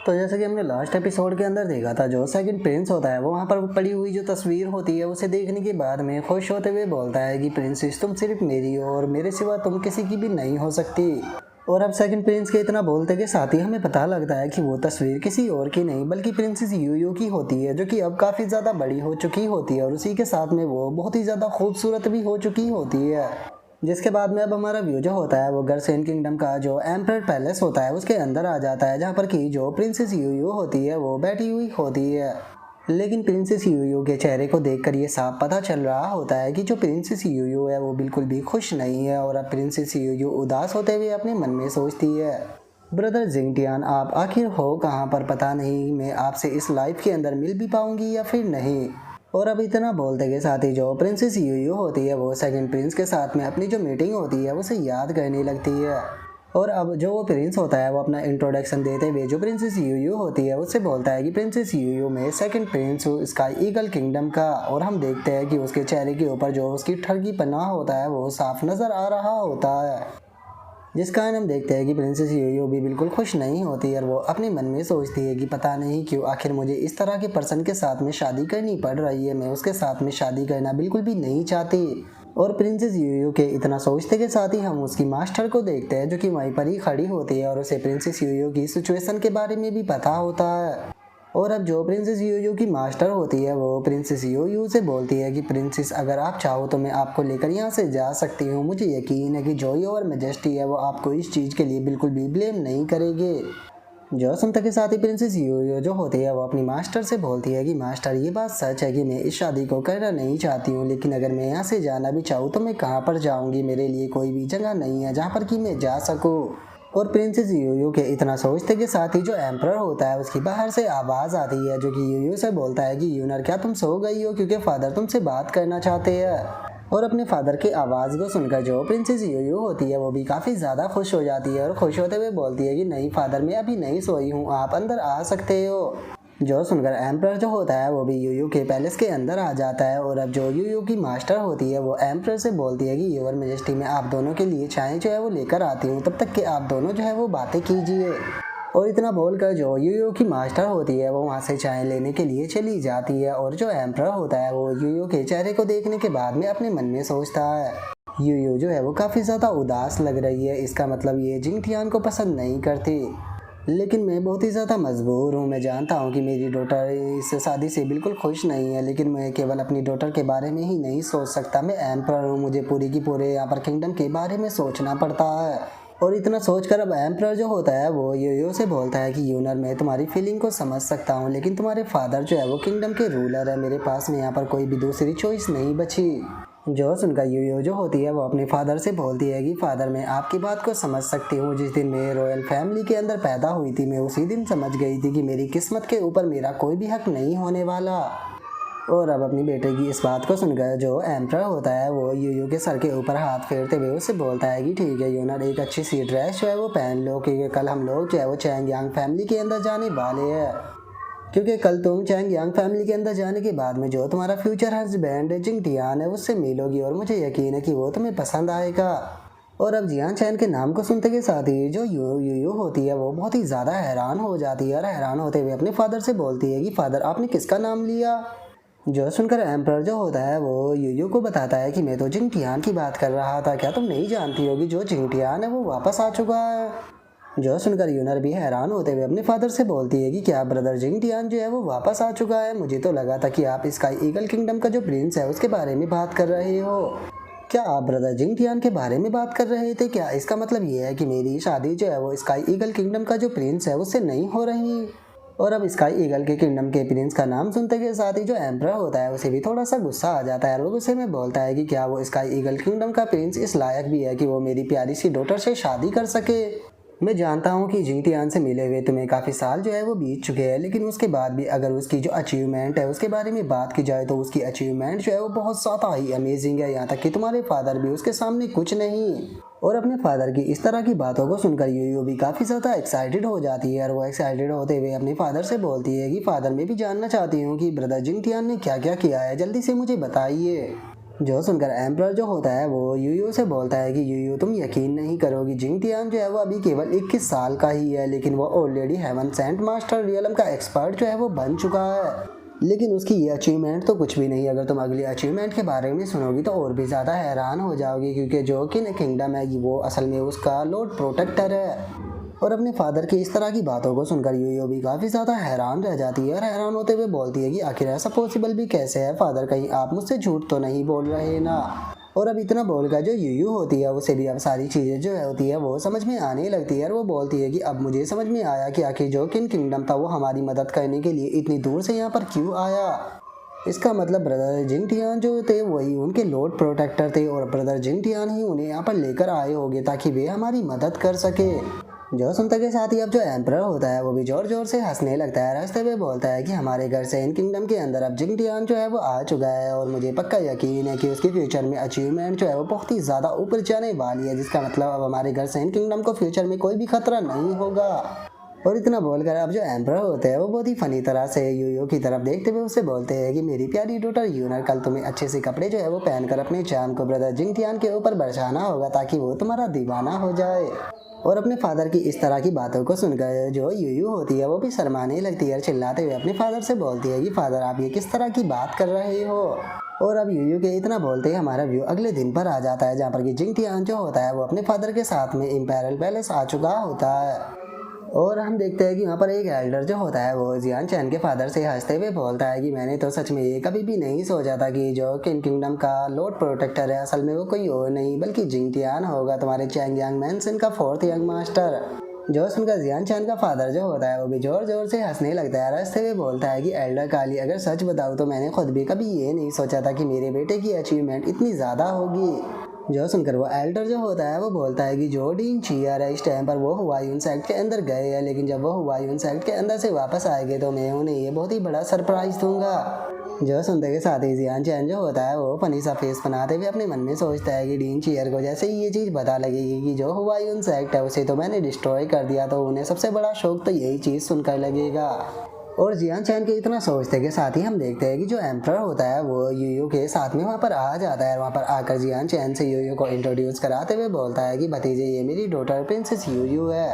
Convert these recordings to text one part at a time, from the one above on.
तो जैसे कि हमने लास्ट एपिसोड के अंदर देखा था, जो सेकंड प्रिंस होता है वो वहाँ पर पड़ी हुई जो तस्वीर होती है उसे देखने के बाद में खुश होते हुए बोलता है कि प्रिंसेस तुम सिर्फ मेरी हो और मेरे सिवा तुम किसी की भी नहीं हो सकती। और अब सेकंड प्रिंस के इतना बोलते के साथ ही हमें पता लगता है कि वो तस्वीर किसी और की नहीं बल्कि प्रिंसेस यूयू की होती है, जो कि अब काफ़ी ज़्यादा बड़ी हो चुकी होती है और उसी के साथ में वो बहुत ही ज़्यादा खूबसूरत भी हो चुकी होती है। जिसके बाद में अब हमारा व्यू जो होता है वो गर्सेन किंगडम का जो एम्परर पैलेस होता है उसके अंदर आ जाता है, जहाँ पर कि जो प्रिंसेस यूयू होती है वो बैठी हुई होती है। लेकिन प्रिंसेस यूयू के चेहरे को देखकर ये साफ पता चल रहा होता है कि जो प्रिंसेस यूयू है वो बिल्कुल भी खुश नहीं है। और अब प्रिंसेस यूयू उदास होते हुए अपने मन में सोचती है, ब्रदर जिंगटियान आप आखिर हो कहाँ पर, पता नहीं मैं आपसे इस लाइफ के अंदर मिल भी पाऊंगी या फिर नहीं। और अब इतना बोलते के साथ ही जो प्रिंसेस यूयू होती है वो सेकंड प्रिंस के साथ में अपनी जो मीटिंग होती है उसे याद करने लगती है। और अब जो वो प्रिंस होता है वो अपना इंट्रोडक्शन देते हुए जो प्रिंसेस यूयू होती है उससे बोलता है कि प्रिंसेस यूयू में सेकंड प्रिंस हूँ स्काई ईगल किंगडम का। और हम देखते हैं कि उसके चेहरे के ऊपर जो उसकी ठगी पन्ना होता है वो साफ नज़र आ रहा होता है, जिस कारण हम देखते हैं कि प्रिंसेस यूयू भी बिल्कुल खुश नहीं होती और वो अपने मन में सोचती है कि पता नहीं क्यों आखिर मुझे इस तरह के पर्सन के साथ में शादी करनी पड़ रही है, मैं उसके साथ में शादी करना बिल्कुल भी नहीं चाहती। और प्रिंसेस यूयू के इतना सोचते के साथ ही हम उसकी मास्टर को देखते हैं, जो कि वहीं पर ही खड़ी होती है और उसे प्रिंसेस यूयू की सिचुएशन के बारे में भी पता होता है। और अब जो प्रिंसेस यूयू की मास्टर होती है वो प्रिंसेस यूयू से बोलती है कि प्रिंसेस अगर आप चाहो तो मैं आपको लेकर यहाँ से जा सकती हूँ, मुझे यकीन है कि जॉय और मैजेस्टी है वो आपको इस चीज़ के लिए बिल्कुल भी ब्लेम नहीं करेंगे। जो सुनते के साथ ही प्रिंसेस यूयू जो होती है वो अपनी मास्टर से बोलती है कि मास्टर ये बात सच है कि मैं इस शादी को करना नहीं चाहती हूँ, लेकिन अगर मैं यहाँ से जाना भी चाहूँ तो मैं कहाँ पर जाऊँगी, मेरे लिए कोई भी जगह नहीं है जहाँ पर कि मैं जा सकूँ। और प्रिंसेस यूयू के इतना सोचते के साथ ही जो एम्परर होता है उसकी बाहर से आवाज़ आती है, जो कि यूयू से बोलता है कि यूनर क्या तुम सो गई हो, क्योंकि फादर तुमसे बात करना चाहते हैं। और अपने फादर की आवाज़ को सुनकर जो प्रिंसेस यूयू होती है वो भी काफ़ी ज़्यादा खुश हो जाती है और खुश होते हुए बोलती है कि नहीं फादर मैं अभी नहीं सोई हूँ, आप अंदर आ सकते हो। जो सुनकर एम्परर जो होता है वो भी यूयू के पैलेस के अंदर आ जाता है। और अब जो यूयू की मास्टर होती है वो एम्परर से बोलती है कि योर मैजेस्टी में आप दोनों के लिए चाय जो है वो लेकर आती हूँ, तब तक कि आप दोनों जो है वो बातें कीजिए। और इतना बोलकर जो यूयू की मास्टर होती है वो वहाँ से चाय लेने के लिए चली जाती है। और जो एम्परर होता है वो यूयू के चेहरे को देखने के बाद में अपने मन में सोचता है, यूयू जो है वो काफ़ी ज़्यादा उदास लग रही है, इसका मतलब ये जिंगटियान को पसंद नहीं करती। लेकिन मैं बहुत ही ज़्यादा मजबूर हूँ, मैं जानता हूँ कि मेरी डॉटर इस शादी से बिल्कुल खुश नहीं है, लेकिन मैं केवल अपनी डॉटर के बारे में ही नहीं सोच सकता, मैं एम्परर हूँ, मुझे पूरी की पूरे यहाँ पर किंगडम के बारे में सोचना पड़ता है। और इतना सोचकर अब एम्परर जो होता है वो यूयू से बोलता है कि यूनर मैं तुम्हारी फीलिंग को समझ सकता हूँ, लेकिन तुम्हारे फादर जो है वो किंगडम के रूलर है, मेरे पास में यहाँ पर कोई भी दूसरी चॉइस नहीं बची। जो सुनकर यूयू जो होती है वो अपने फादर से बोलती है कि फादर मैं आपकी बात को समझ सकती हूँ, जिस दिन मैं रॉयल फैमिली के अंदर पैदा हुई थी मैं उसी दिन समझ गई थी कि मेरी किस्मत के ऊपर मेरा कोई भी हक नहीं होने वाला। और अब अपनी बेटे की इस बात को सुनकर जो एम्परर होता है वो यूयू के सर के ऊपर हाथ फेरते हुए उससे बोलता है कि ठीक है यूनर एक अच्छी सी ड्रेस जो है वो पहन लो, क्योंकि कल हम लोग जो है वो चैंग यांग फैमिली के अंदर जाने वाले हैं, क्योंकि कल तुम चैंग यांग फैमिली के अंदर जाने के बाद में जो तुम्हारा फ्यूचर हस्बैंड जिंगटियान है उससे मिलोगी और मुझे यकीन है कि वो तुम्हें पसंद आएगा। और अब जियान चैन के नाम को सुनते के साथ ही जो यूयू होती है वो बहुत ही ज़्यादा हैरान हो जाती है और हैरान होते हुए अपने फादर से बोलती है कि फादर आपने किसका नाम लिया। जो सुनकर एम्परर जो होता है वो यूयू को बताता है कि मैं तो जिंगटियान की बात कर रहा था, क्या तुम नहीं जानती होगी जो जिंगटियान है वो वापस आ चुका है। जो सुनकर यूनर भी हैरान होते हुए अपने फादर से बोलती है कि क्या ब्रदर जिंगटियान जो है वो वापस आ चुका है, मुझे तो लगा था कि आप स्काई ईगल किंगडम का जो प्रिंस है उसके बारे में बात कर रहे हो। क्या आप ब्रदर जिंगटियान के बारे में बात कर रहे थे? क्या इसका मतलब ये है कि मेरी शादी जो है वो स्काई ईगल किंगडम का जो प्रिंस है उससे नहीं हो रही? और अब स्काई ईगल के किंगडम के प्रिंस का नाम सुनते के साथ ही जो एम्परर होता है उसे भी थोड़ा सा गुस्सा आ जाता है और वो गुस्से में बोलता है कि क्या वो स्काई ईगल किंगडम का प्रिंस इस लायक भी है कि वो मेरी प्यारी सी डॉटर से शादी कर सके। मैं जानता हूँ कि जिंगटियान से मिले हुए तुम्हें काफ़ी साल जो है वो बीत चुके हैं, लेकिन उसके बाद भी अगर उसकी जो अचीवमेंट है उसके बारे में बात की जाए तो उसकी अचीवमेंट जो है वो बहुत ज़्यादा ही अमेजिंग है, यहाँ तक कि तुम्हारे फादर भी उसके सामने कुछ नहीं। और अपने फादर की इस तरह की बातों को सुनकर यूयू भी काफ़ी ज़्यादा एक्साइटेड हो जाती है और वो एक्साइटेड होते हुए अपने फादर से बोलती है कि फादर मैं भी जानना चाहती हूँ कि ब्रदर जिंगटियान ने क्या क्या किया है, जल्दी से मुझे बताइए। जो सुनकर एम्परर जो होता है वो यूयू से बोलता है कि यूयू तुम यकीन नहीं करोगी, जिंग टियान जो है वो अभी केवल 21 साल का ही है, लेकिन वो already heaven sent master realm का एक्सपर्ट जो है वो बन चुका है। लेकिन उसकी ये अचीवमेंट तो कुछ भी नहीं। अगर तुम अगली अचीवमेंट के बारे में सुनोगी तो और भी ज़्यादा हैरान हो जाओगी, क्योंकि जो कि किंगडम है वो असल में उसका लॉर्ड प्रोटेक्टर है। और अपने फादर की इस तरह की बातों को सुनकर यूयू भी काफ़ी ज़्यादा हैरान रह जाती है और हैरान होते हुए बोलती है कि आखिर ऐसा पॉसिबल भी कैसे है फादर, कहीं आप मुझसे झूठ तो नहीं बोल रहे ना। और अब इतना बोलकर जो यूयू होती है उसे भी अब सारी चीज़ें जो होती है वो समझ में आने लगती है और वो बोलती है कि अब मुझे समझ में आया कि आखिर जो किंगडम था वो हमारी मदद करने के लिए इतनी दूर से यहाँ पर क्यों आया। इसका मतलब ब्रदर जिंग टियान जो थे वही उनके लॉर्ड प्रोटेक्टर थे और ब्रदर जिंग टियान ही उन्हें यहाँ पर लेकर आए होंगे ताकि वे हमारी मदद कर सके। जो सुनते के साथ ही अब जो एम्परर होता है वो भी जोर जोर से हंसने लगता है, हंसते हुए बोलता है कि हमारे घर से इन किंगडम के अंदर अब जिंग टियान जो है वो आ चुका है और मुझे पक्का यकीन है कि उसके फ्यूचर में अचीवमेंट जो है वो बहुत ही ज़्यादा ऊपर जाने वाली है, जिसका मतलब अब हमारे घर से इन किंगडम को फ्यूचर में कोई भी खतरा नहीं होगा। और इतना बोलकर अब जो एम्परर होते हैं वो बहुत ही फनी तरह से यूयू की तरफ देखते हुए उससे बोलते हैं कि मेरी प्यारी डॉटर यूनर, कल तुम्हें अच्छे से कपड़े जो है वो पहनकर अपने चाम को ब्रदर जिंग टियान के ऊपर बरसाना होगा ताकि वो तुम्हारा दीवाना हो जाए। और अपने फादर की इस तरह की बातों को सुनकर जो यूयू होती है वो भी शर्माने लगती है और चिल्लाते हुए अपने फादर से बोलती है कि फादर आप ये किस तरह की बात कर रहे हो। और अब यूयू के इतना बोलते ही हमारा व्यू अगले दिन पर आ जाता है, जहाँ पर कि जिंग टियान जो होता है वो अपने फादर के साथ में इंपीरियल पैलेस आ चुका होता है। और हम देखते हैं कि वहाँ पर एक एल्डर जो होता है वो जियान चैन के फादर से हंसते हुए बोलता है कि मैंने तो सच में ये कभी भी नहीं सोचा था कि जो किंगडम का लॉर्ड प्रोटेक्टर है असल में वो कोई और नहीं बल्कि जिंग टियान होगा, तुम्हारे चैंग यांग मैंसन का 4th यंग मास्टर। जो सुनकर जियान चैन का फादर जो होता है वो भी जोर जोर से हंसने लगता है, हंसते हुए बोलता है कि एल्डर काली, अगर सच बताऊँ तो मैंने खुद भी कभी ये नहीं सोचा था कि मेरे बेटे की अचीवमेंट इतनी ज़्यादा होगी। जो सुनकर वो एल्डर जो होता है वो बोलता है कि जो डीन चियर है इस टाइम पर वो हुआयून सेक्ट के अंदर गए हैं, लेकिन जब वो हुआयून सेक्ट के अंदर से वापस आएंगे तो मैं उन्हें ये बहुत ही बड़ा सरप्राइज दूंगा। जो सुनते के साथ ही जियान चैन जो होता है वो फनी सा फेस बनाते हुए अपने मन में सोचता है कि डीन चियर को जैसे ही ये चीज़ पता लगेगी कि जो हुआयून सेक्ट है उसे तो मैंने डिस्ट्रॉय कर दिया, तो उन्हें सबसे बड़ा शौक तो यही चीज़ सुनकर लगेगा। और जियान चैन के इतना सोचते के साथ ही हम देखते हैं कि जो एम्परर होता है वो यूयू के साथ में वहाँ पर आ जाता है। वहाँ पर आकर जियान चैन से यूयू को इंट्रोड्यूस कराते हुए बोलता है कि भतीजे ये मेरी डॉटर प्रिंसेस यूयू है।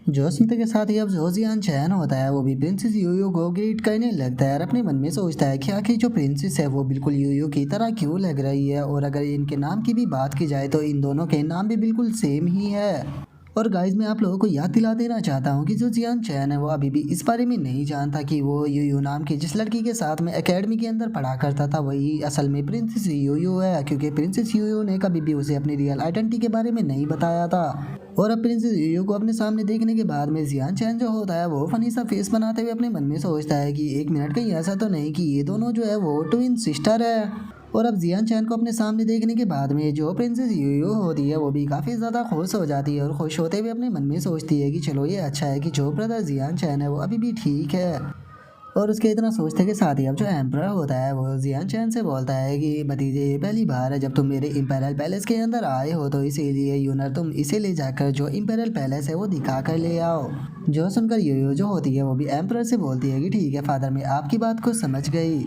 जो सुनते के साथ ही अब जो जियान चैन होता है वो भी प्रिंसेस यूयू को ग्रीट करने लगता है और अपने मन में सोचता है कि आखिर जो प्रिंसेस है वो बिल्कुल यूयू की तरह क्यों लग रही है। और अगर इनके नाम की भी बात की जाए तो इन दोनों के नाम भी बिल्कुल सेम ही है। और गाइज मैं आप लोगों को याद दिला देना चाहता हूँ कि जो जियान चैन है वो अभी भी इस बारे में नहीं जानता कि वो यूयू नाम की जिस लड़की के साथ में एकेडमी के अंदर पढ़ा करता था वही असल में प्रिंसेस यूयू है, क्योंकि प्रिंसेस यूयू ने कभी भी उसे अपनी रियल आइडेंटिटी के बारे में नहीं बताया था। और अब प्रिंसेस यूयू को अपने सामने देखने के बाद में जियान चैन जो होता है वो फनी सा फेस बनाते हुए अपने मन में सोचता है कि एक मिनट कहीं ऐसा तो नहीं कि ये दोनों जो है वो ट्विन सिस्टर है। और अब जियान चैन को अपने सामने देखने के बाद में जो प्रिंसेस यूयू होती है वो भी काफ़ी ज़्यादा खुश हो जाती है और खुश होते हुए अपने मन में सोचती है कि चलो ये अच्छा है कि जो ब्रदर जियान चैन है वो अभी भी ठीक है। और उसके इतना सोचते के साथ ही अब जो एम्परर होता है वो जियान चैन से बोलता है कि भतीजे ये पहली बार है जब तुम मेरे इंपीरियल पैलेस के अंदर आए हो, तो इसीलिए यूनर तुम इसे ले जाकर जो इंपीरियल पैलेस है वो दिखा कर ले आओ। जो सुनकर यूयू जो होती है वो भी एम्परर से बोलती है कि ठीक है फादर, मैं आपकी बात को समझ गई।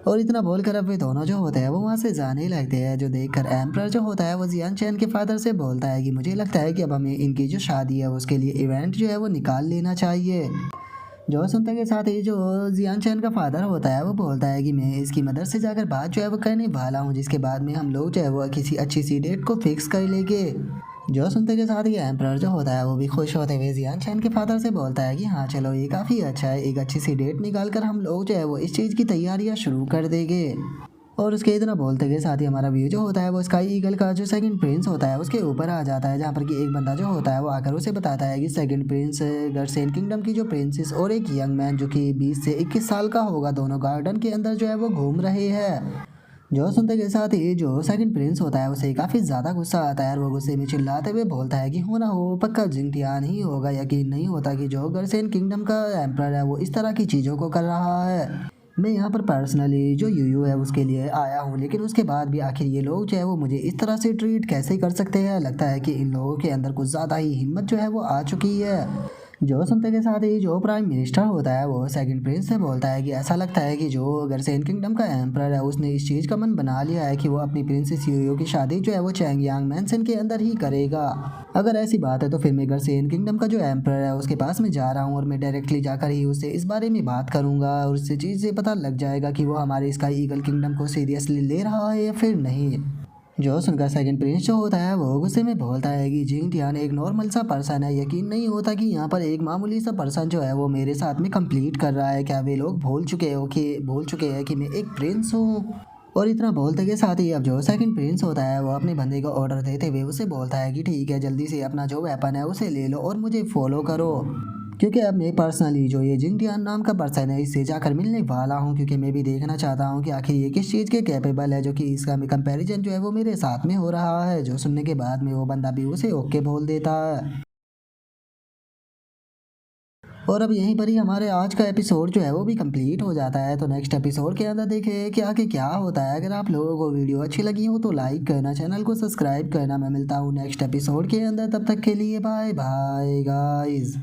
और इतना बोलकर अब वे दोनों जो होते हैं वो वहाँ से जाने लगते हैं। जो देखकर एम्परर जो होता है वो जियान चैन के फादर से बोलता है कि मुझे लगता है कि अब हमें इनकी जो शादी है उसके लिए इवेंट जो है वो निकाल लेना चाहिए। जो सुनते के साथ ही जो जियान चैन का फादर होता है वो बोलता है कि मैं इसकी मदर से जाकर बात जो है वो करने वाला हूँ, जिसके बाद में हम लोग जो है वो किसी अच्छी सी डेट को फिक्स कर लेंगे। जो सुनते के साथ ही एम्परर जो होता है वो भी खुश होते हुए जियान चैन के फादर से बोलता है कि हाँ चलो ये काफ़ी अच्छा है, एक अच्छी सी डेट निकाल कर हम लोग जो है वो इस चीज़ की तैयारियाँ शुरू कर देंगे। और उसके इतना बोलते के साथ ही हमारा व्यू जो होता है वो स्काई ईगल का जो सेकंड प्रिंस होता है उसके ऊपर आ जाता है, जहाँ पर कि एक बंदा जो होता है वो आकर उसे बताता है कि सेकंड प्रिंस गर्सेन किंगडम की जो प्रिंसेस और एक यंग मैन जो कि 20 से 21 साल का होगा दोनों गार्डन के अंदर जो है वो घूम रहे हैं। जो सुनते के साथ ही जो सेकंड प्रिंस होता है उसे काफ़ी ज़्यादा गुस्सा आता है और वो गुस्से में चिल्लाते हुए बोलता है कि हो ना हो पक्का जिंग टियान ही होगा, यकीन नहीं होता कि जो गर्सेन किंगडम का एम्परर है वो इस तरह की चीज़ों को कर रहा है। मैं यहाँ पर पर्सनली जो यूयू है उसके लिए आया हूँ, लेकिन उसके बाद भी आखिर ये लोग जो है वो मुझे इस तरह से ट्रीट कैसे कर सकते हैं। लगता है कि इन लोगों के अंदर कुछ ज़्यादा ही हिम्मत जो है वो आ चुकी है। जो सुनते के साथ ही जो प्राइम मिनिस्टर होता है वो सेकंड प्रिंस से बोलता है कि ऐसा लगता है कि जो गर्सेन किंगडम का एम्परर है उसने इस चीज़ का मन बना लिया है कि वो अपनी प्रिंसेस यूयो की शादी जो है वो चैंगयांग मैंसन के अंदर ही करेगा। अगर ऐसी बात है तो फिर मैं गर्सेन किंगडम का जो एम्परर है उसके पास में जा रहा हूँ और मैं डायरेक्टली जाकर ही उससे इस बारे में बात करूंगा और उससे चीज़ से पता लग जाएगा कि वो हमारे स्काई ईगल किंगडम को सीरियसली ले रहा है या फिर नहीं। जो सुनकर सेकंड प्रिंस जो होता है वो गुस्से में बोलता है कि जिंग टियान एक नॉर्मल सा पर्सन है, यकीन नहीं होता कि यहाँ पर एक मामूली सा पर्सन जो है वो मेरे साथ में कंप्लीट कर रहा है। क्या वे लोग भूल चुके हैं कि मैं एक प्रिंस हूँ। और इतना बोलते के साथ ही अब जो सेकंड प्रिंस होता है वो अपने बंदे को ऑर्डर देते हुए उसे बोलता है कि ठीक है, जल्दी से अपना जो वेपन है उसे ले लो और मुझे फॉलो करो, क्योंकि अब मैं पर्सनली जो ये जिंगटियान नाम का पर्सन है इससे जाकर मिलने वाला हूँ, क्योंकि मैं भी देखना चाहता हूँ कि आखिर ये किस चीज़ के कैपेबल है जो कि इसका कंपैरिजन जो है वो मेरे साथ में हो रहा है। जो सुनने के बाद में वो बंदा भी उसे ओके बोल देता है। और अब यहीं पर ही हमारे आज का एपिसोड जो है वो भी कंप्लीट हो जाता है। तो नेक्स्ट एपिसोड के अंदर देखें कि आगे क्या होता है। अगर आप लोगों को वीडियो अच्छी लगी हो तो लाइक करना, चैनल को सब्सक्राइब करना। मैं मिलता हूँ नेक्स्ट एपिसोड के अंदर, तब तक के लिए बाय बाय गाइस।